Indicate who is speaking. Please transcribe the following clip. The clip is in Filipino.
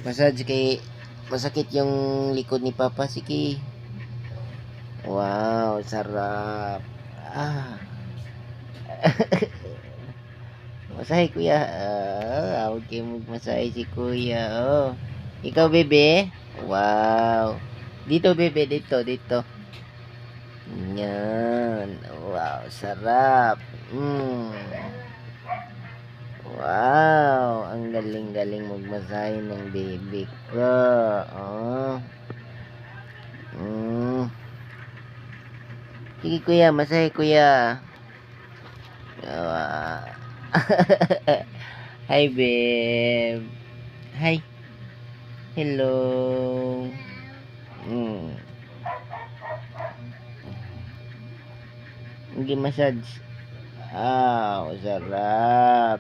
Speaker 1: Massage kay masakit yung likod ni Papa. Sige. Wow, sarap. Ah. Masahe kuya. Okay mo masahe si kuya. Oh. Ikaw bebe? Wow. Dito bebe, dito. Yan. Wow, sarap. Wow, ang galing-galing magmasahe ng baby ko. Oh. Sige kuya, masahe kuya. Hi babe. Hi. Hello. Hindi massage. Sarap.